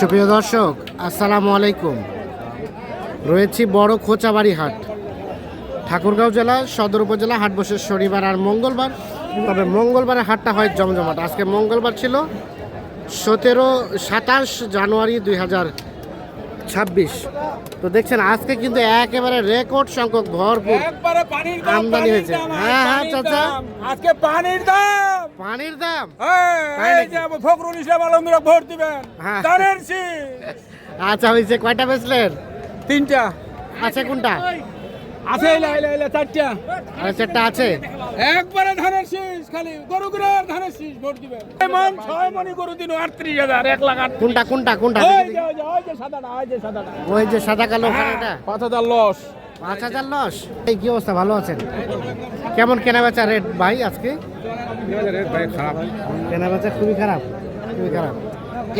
সুপ্রিয় দর্শক, আসসালামু আলাইকুম। রয়েছি বড় খোঁচাবাড়ি হাট, ঠাকুরগাঁও জেলা সদর উপজেলা। হাট বসে শনিবার আর মঙ্গলবার, তবে মঙ্গলবারের হাটটা হয় জমজমাট। আজকে মঙ্গলবার ছিল 27 জানুয়ারি 2026। তো দেখছেন আজকে কিন্তু একেবারে রেকর্ড সংখ্যক ভরপুর আমদানি হয়েছে। হ্যাঁ হ্যাঁ চাচা, আজকে পানির দাম ফখরুল ইসলাম আলমগীর ভোট দিবেন। হ্যাঁ। ধানের শীষ আচ্ছা হয়েছে। কয়টা বেচলেন? 3টা আছে কোনটা? আছে, এলা 4টা। আর 4টা আছে। একবারে ধানের শীষ, খালি গরুগুলোর ধানের শীষ ভোট দিবেন। 6 মণি গরু দিন 38,000, 1,08,000। কোনটা কোনটা কোনটা? ওই যে সাদাটা, ওই যে সাদা কালো ওখানেটা। 5,000 লস। 5,000 লস। এই কি অবস্থা, ভালো আছেন? কেমন কেনাবেচা রেট ভাই আজকে? ভাই খারাপ, কেনাবেচা খুবই খারাপ, খুবই খারাপ।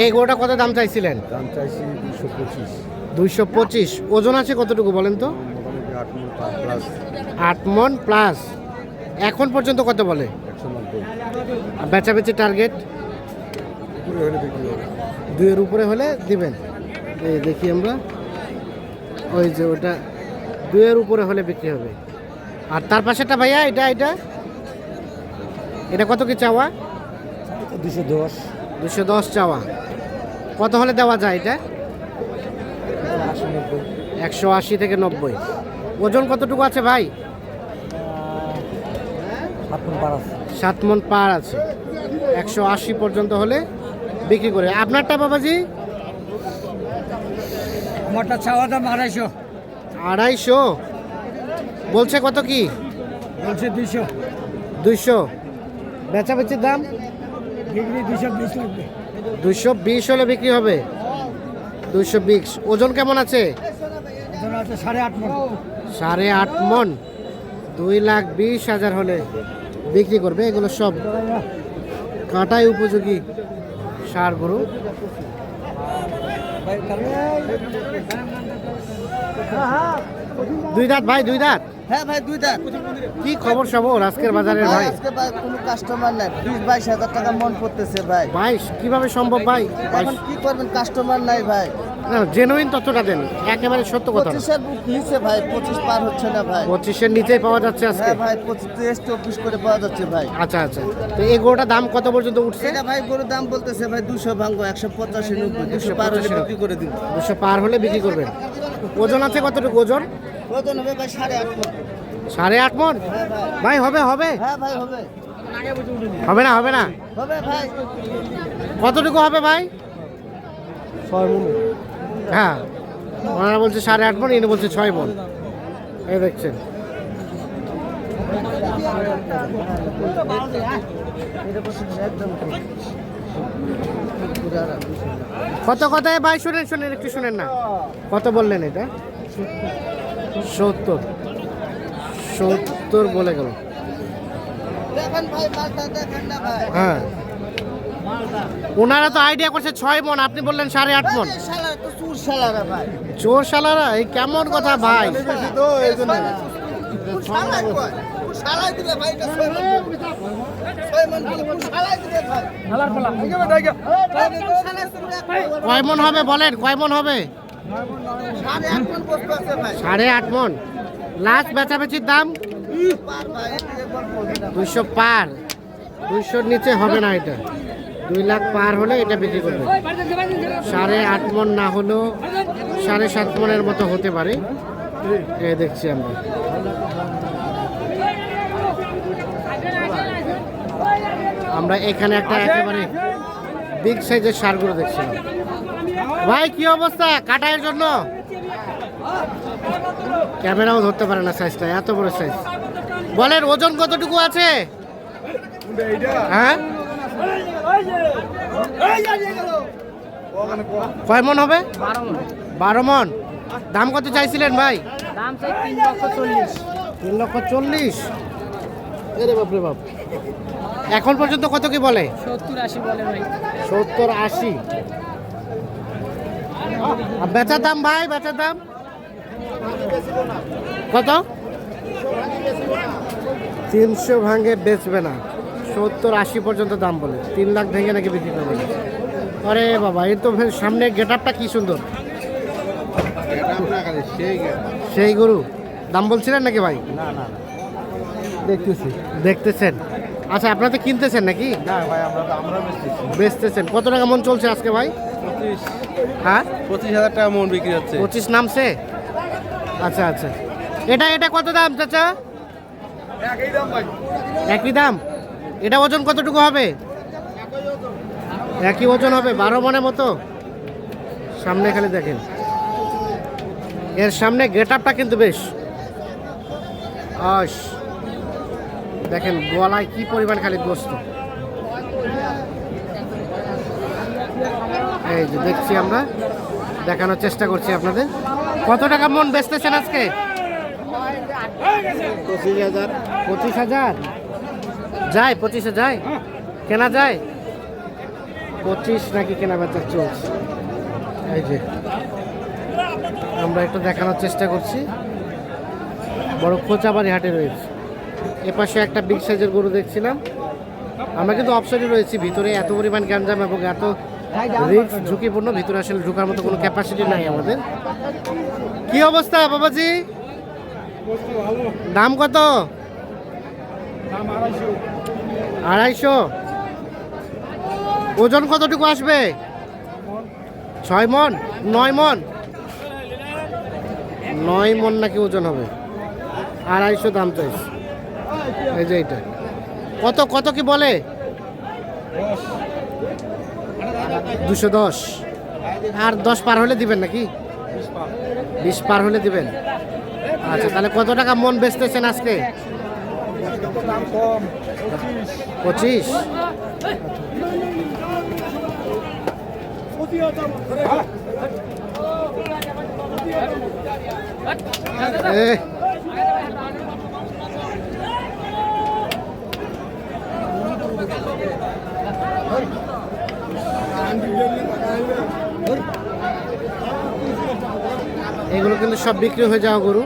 এই গরুটা কত দাম চাইছিলেন? দাম চাইছি 225। 225। ওজন আছে কতটুকু বলেন তো? 8 মণ প্লাস। এখন পর্যন্ত কত বলে? 190। আর বেচাবেচি টার্গেট 2-এর উপরে হলে দিবেন। এই দেখি আমরা, ওই যে ওটা 2-এর উপরে হলে বিক্রি হবে। আর তার পাশেটা ভাইয়া, এটা কত কি চাওয়া? 210। 210 চাওয়া। কত হলে দেওয়া যায় এটা? 180 থেকে 90। ওজন কতটুকু আছে ভাই? 7 মণ পার আছে। 180 পর্যন্ত হলে বিক্রি করে। আপনারটা বাবাজি? আমারটা চাওয়া দাম 250। 250 বলছে। কত কি বলছে? 200। 200। বেচাবেচির দাম ডিগ্রি 220 লাগবে। 220 হলে বিক্রি হবে। 220। ওজন কেমন আছে? ওজন আছে 8.5 মণ। 8.5 মণ। 2,20,000 হলে বিক্রি করবে। এগুলো সব কাটাই উপযোগী ষাঁড় গরু। দুই দাঁত ভাই, 2 দাঁত। হ্যাঁ ভাই, 2 দাঁত। কি খবর সবর আজকের বাজারে ভাই? আজকে ভাই কোনো কাস্টমার নাই, 20-22 হাজার টাকা মন পড়তেছে ভাই। 22 কিভাবে সম্ভব ভাই? এখন কি করবেন, কাস্টমার নাই ভাই। জেনুইন তথ্যটা দেন, একেবারে সত্য কথা। 25-এর নিচে ভাই, 25 পার হচ্ছে না ভাই। 25-এর নিচেই পাওয়া যাচ্ছে আজকে। হ্যাঁ ভাই, 25-24 করে পাওয়া যাচ্ছে ভাই। আচ্ছা আচ্ছা। তো এই গরুটার দাম কত পর্যন্ত উঠছে? এটা ভাই গরুর দাম বলতেছে ভাই 200 ভাঙ্গো, 185-90, 200 পার হলে বিক্রি করে দিব। 200 পার হলে বিক্রি করবেন। ওজন আছে কতটুকু? ওজন ওজন হবে ভাই 8.5 মণ। 8.5 মণ। হ্যাঁ ভাই। ভাই হবে হবে হ্যাঁ ভাই হবে। হবে না? হবে না? হবে ভাই। কতটুকু হবে ভাই? 6 মণ। হ্যাঁ, ওনারা বলছে 8.5 মণ, ইনি বলছে 6 মণ। এই দেখছেন। কত কথায় ভাই? শুনেন শুনেন, একটু শুনেন না। কত বললেন এটা? 70 বলে গেল। দেখেন ভাই, মালটা দেখেন না ভাই। হ্যাঁ, ওনারা তো আইডিয়া করছে 6 মণ, আপনি বললেন 8.5 মণ। এই শালা তো চুর শালারা ভাই। চোর শালারা, এই কেমন কথা ভাই? তো এই জন্য শালাই কয়, শালাই দিবে ভাই, এটা 6 মণ। 6 মণ দিলে শালাই দিবে ভাই। হালার ফলা কয় মণ হবে বলেন? কয় মণ হবে? 8.5 মণ বস্তু আছে ভাই। 8.5 মণ। লাস্ট বেচাবেচির দাম পার ভাই, এদিকে গল্প হবে না। 200 পার। 200-র নিচে হবে না এটা। 2 লাখ পার হলে এটা বিক্রি করবে। 8.5 মণ না হলেও 7.5 মণের মতো হতে পারে। এই দেখছি আমরা। আমরা এখানে একটা একেবারে বিগ সাইজের ষাঁড়গুলো দেখছিলাম। ভাই কি অবস্থা কাটাইয়ের জন্য? ক্যামেরাও ধরতে পারে না সাইজটা, এত বড় সাইজ। বলেন ওজন কতটুকু আছে? হ্যাঁ, কয় মণ হবে? 12 মণ। দাম কত চাইছিলেন ভাই? দাম চাই 3,40,000। 3,40,000। এরে বাপরে বাপ। এখন পর্যন্ত কত কি বলে? 70-80 বলে ভাই। 70-80। আর বেচার দাম ভাই, বেচার দাম কত? 300 ভাঙে বেচবে না, 70-80 পর্যন্ত দাম বলে। 3 লাখ ভেঙে নাকি বিক্রি করবে না। আরে বাবা, এই তো সামনে গেট আপটা কি সুন্দর। সেই গরু দাম বলছিলেন নাকি ভাই? না না দেখতেছি। দেখতেছেন? আচ্ছা, আপনারা তো কিনতেছেন নাকি? না ভাই, আমরা বেচতেছি। বেচতেছেন। কত টাকা মন চলছে আজকে ভাই? 25 হ্যাঁ, 25,000 টাকা মন বিক্রি হচ্ছে। 25 নামছে। আচ্ছা আচ্ছা, এটা কত দাম চাচা? একই দাম ভাই। একই দাম। এটা ওজন কতটুকু হবে? একই ওজন হবে, 12 মনের মতো। সামনে খালি দেখেন, এর সামনে গেট আপটা কিন্তু বেশ আস। দেখেন গলায় কি পরিমাণ খালি গোস্ত। এই যে দেখছি, আমরা দেখানোর চেষ্টা করছি আপনাদের। কত টাকা মন বেচতেছেন আজকে? 25,000। 25,000 যায়? 25-এ যায়? কেনা যায়? 25 নাকি কেনা বেচা চলছে। এই যে আমরা একটু দেখানোর চেষ্টা করছি। বড় খোঁচাবাড়ি হাটে রয়েছে। এপাশে একটা বিগ সাইজের গরু দেখছিলাম। আমরা কিন্তু অফসাইডে রয়েছি, ভিতরে এত পরিমাণ গ্যাঞ্জাম এবং এত রিস্ক, ঝুঁকিপূর্ণ, ভিতরে আসলে ঢোকার মতো কোনো ক্যাপাসিটি নাই আমাদের। কি অবস্থা বাবাজি? দাম কত? 250। ওজন কতটুকু আসবে? 6 মন? 9 মন? 9 মন নাকি ওজন হবে। 250 দাম চাইছে। এই যে এটা কত কত কি বলে? 210। আর 10 পার হলে দিবেন নাকি? 20 পার হলে দিবেন। আচ্ছা, তাহলে কত টাকা মন বেচতেছেন আজকে? 25। এগুলো কিন্তু সব বিক্রি হয়ে যাওয়া গরু।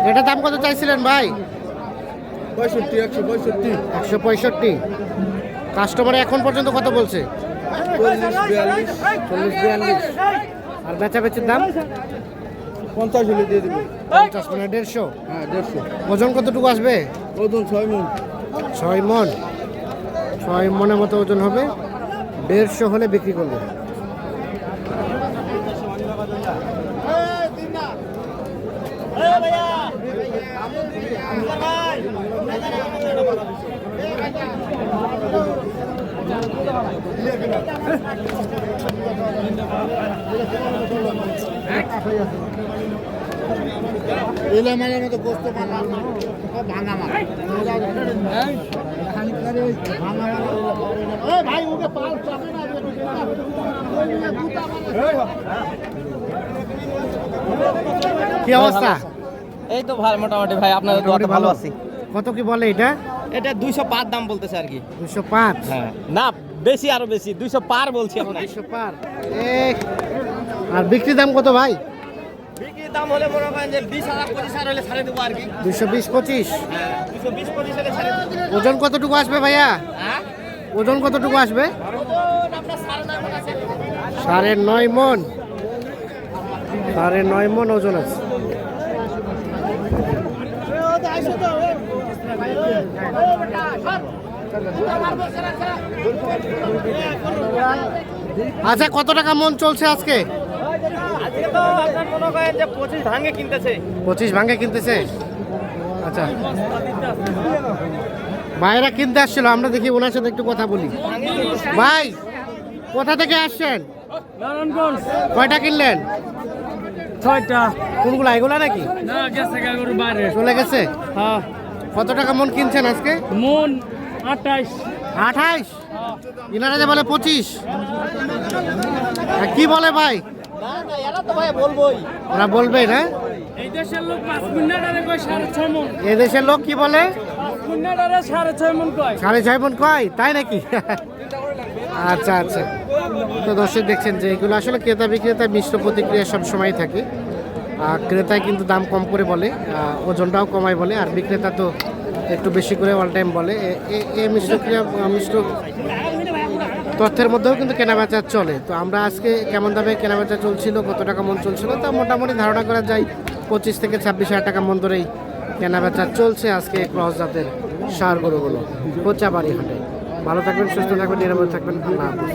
এটা দাম কত চাইছিলেন ভাই? 65, 165। কাস্টমার এখন পর্যন্ত কত বলছে? 40-42। আর বেচাবেচির দাম 50 হলে দিয়ে দিবো। 50 মানে 150। হ্যাঁ 150। ওজন কতটুকু আসবে? ওজন 6 মন। 6 মন। 6 মনের মতো ওজন হবে। 150 হলে বিক্রি করবে। এলামানের মতো গোস্ত ভাঙা মাছ। ভাই ওকে পাল চাপে না। কি অবস্থা? এই তো ভালো মোটামুটি ভাই, আপনাদের দোয়াতে ভালো আছি। কত কি বলে এটা? এটা 205 দাম বলতেছে আর কি। 205? হ্যাঁ না, বেশি, আরো বেশি, 200 পার বলছি আপনাকে। 200 পার। আর বিক্রি দাম কত ভাই? বিক্রির দাম হলে মনে করেন যে 20,000 25,000 হলে ছাড়ে দেবো আর কি। 220-25? হ্যাঁ 220-25 হলে ছাড়ে দেবো। ওজন কতটুকু আসবে ভাইয়া? হ্যাঁ ওজন কতটুকু আসবে? আপনার 9.5 মণ আছে। 9.5 মন। 9.5 মন ওজন আছে। আচ্ছা, কত টাকা মন চলছে আজকে? আজকে তো আপনার মনে করেন যে 25 ভাঙে কিনতেছে। 25 ভাঙে কিনতেছে। আচ্ছা, ভাইরা কিনতে আসছিল, আমরা দেখি ওনার সাথে একটু কথা বলি। ভাই, কোথা থেকে আসছেন? নারায়ণগঞ্জ। কয়টা কিনলেন? 6টা। কোনগুলা, এগুলা নাকি? না, গেছে গরু বাইরে। চলে গেছে? হ্যাঁ। কত টাকা মন কিনছেন আজকে? মন 28। 28? ইনারা যে বলে 25। কি বলে ভাই? না না, এরা তো ভাই বলবোই। ওরা বলবে না? এই দেশের লোক 5 মিনিট আরে কয় 6.5 মন। এদেশের লোক কি বলে? 5 মিনিট আরে 6.5 মন কয়। 6.5 মন কয়, তাই নাকি? আচ্ছা আচ্ছা। তো দর্শক দেখছেন যে এগুলো আসলে ক্রেতা বিক্রেতা মিশ্র প্রতিক্রিয়া সব সময় থাকে। ক্রেতায় কিন্তু দাম কম করে বলে, ওজনটাও কমায় বলে, আর বিক্রেতা তো একটু বেশি করে অল টাইম বলে। এই মিশ্র ক্রিয়া মিশ্র তথ্যের মধ্যেও কিন্তু কেনাবেচা চলে। তো আমরা আজকে কেমন দামে কেনাবেচা চলছিল, কত টাকা মন চলছিল, তা মোটামুটি ধারণা করা যায় 25 থেকে 26 হাজার টাকা মন ধরেই কেনাবেচা চলছে আজকে ক্রস জাতের সার গরুগুলো কোচাবাড়ি হাটে। ভালো থাকবেন, সুস্থ থাকবেন, নিরাপদ থাকবেন। আল্লাহ হাফেজ।